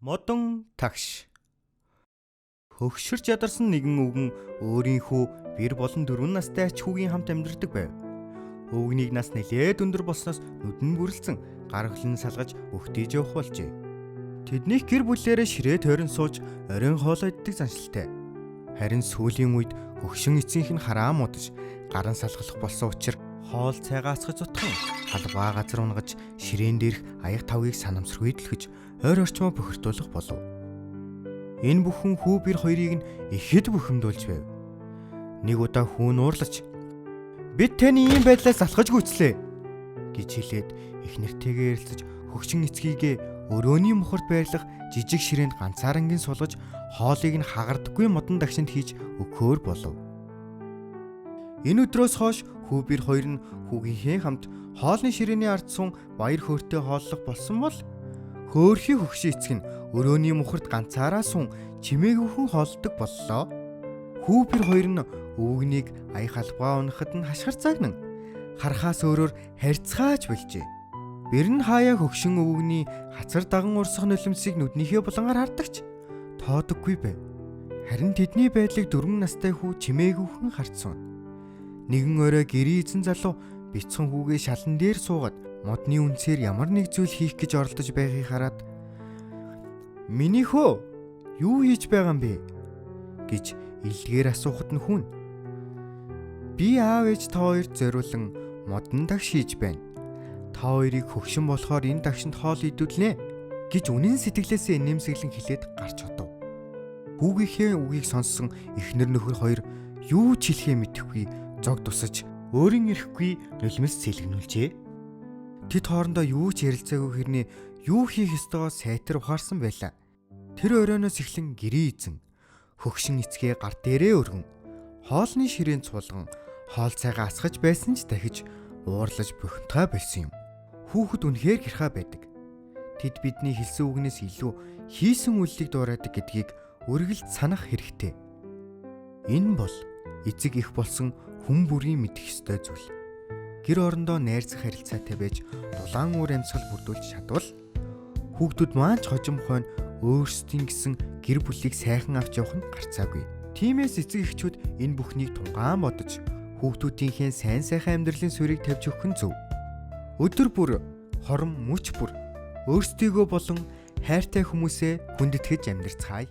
Модон тагш. Хөгшөрч ядарсан нэгэн өвгөн өөрийнхөө бэр болон 4 настай ач хүүгийн хамт амьдардаг байв. Өвгөнийг нас нэлээд өндөр болсноос нүд нь бүрлцэн гар хөлн салгаж өгтөж явах болжээ. Тэднийх гэр бүлээрээ ширээ тойрон сууж оройн хоолоо иддэг заншилтай. Харин сүүлийн үед хөгшин эцгийнх нь хараа муудаж гарын салгалах болсон учраас хоол цайгаа асгаж утхан халбаа газар унгаж ширээн дээрх аяг тавгийг санамсаргүй дэлгэж ойр орчмоо бохирдуулах болов. Энэ бүхэн хүү бэр хоёрыг нь ихэд бухимдуулж байв. Нэг удаа хүү нуурлаж "Бид таны ийм байдлаас алхаж гүйцлээ" гэж хэлээд их нэртэйгээ ярилцаж хөгшин эцгийгээ өрөөний мухарт байрлах жижиг ширээнд ганцаарангийн сулгаж хоолыг нь хагардаггүй модон дагшинд хийж өгөхөөр болов. Энэ өдрөөс хойш хүү бэр хоёр нь хүүгийнхээ хамт хоолны ширээний ард сун баяр хөөртэй хооллох болсон бол хөөрхий хөгшин эцэг нь өрөөний мухарт ганцаараа сун чимээгүйхэн хоолдог боллоо. Хүү бэр хоёр нь өвгнийг ая халбаа унахад нь хашгир загнан харахаас өөрөөр харьцгааж болжээ. Бэр нь хаяа хөгшин өвгний хацар даган урсах нулимсыг нүднийхээ булангаар хардагч тоодоггүй байв. Харин тэдний байдлыг 4 настай хүү чимээгүйхэн харж суун. Нэгэн орой гэрийн эзэн залуу бяцхан хүүгээ шалан дээр суугаад модны үнцээр ямар нэг зүйл хийх гэж оролдож байгааг хараад "Миний хөө, юу хийж байгаа юм бэ?" гэж илгээр асуухад нь хүн "Би аав ээж та хоёрт зориулан модон дагш хийж байна. Та хоёрыг хөгшин болохоор энэ дагшинд хоол идүүлнэ" гэж үнэн сэтгэлээсээ инээмсэглэн хэлээд гарч одов. Хүүгийнхээ үгийг сонссон эхнэр нөхөр хоёр юу ч хэлэхээ мэдэхгүй зог тусаж өөрийн ирэхгүй нулимс сэлгэнүүлжээ. Тэд хоорондоо юу ч ярилцаагүй хэрнээ юу хийх ёстойгоо сайтар ухаарсан байлаа. Тэр оройноос эхлэн гэрийн эзэн хөгшин эцгээ гар дээрээ өргөн хоолны ширээнд суулган хоол цайгаа асгаж байсан ч дахиж уурлаж бухимдгаа болсон юм. Хүүхэд үнэхээр гэрхаа байдаг. Тэд бидний хэлсэн үгнээс илүү хийсэн үйлийг дуурайдаг гэдгийг үргэлж санах хэрэгтэй. Энэ бол эцэг их болсон хүн бүрийн мэдэх ёстой зүйл. Гэр орондоо найрцаг харилцаатай байж дулаан уур амьсгал бүрдүүлж чадвал хүүхдүүд маань ч хожим хойно өөрсдийн гэсэн гэр бүлийг сайхан авч явах нь гарцаагүй. Тиймээс эцэг эхчүүд энэ бүхнийг тунгаан бодож хүүхдүүдийнхээ сайн сайхан амьдралын суурийг тавьж өгөх нь зөв. Өдөр бүр хорон мөч бүр өөрсдийгөө болон хайртай хүмүүсээ хүндэтгэж амьдрцгаая.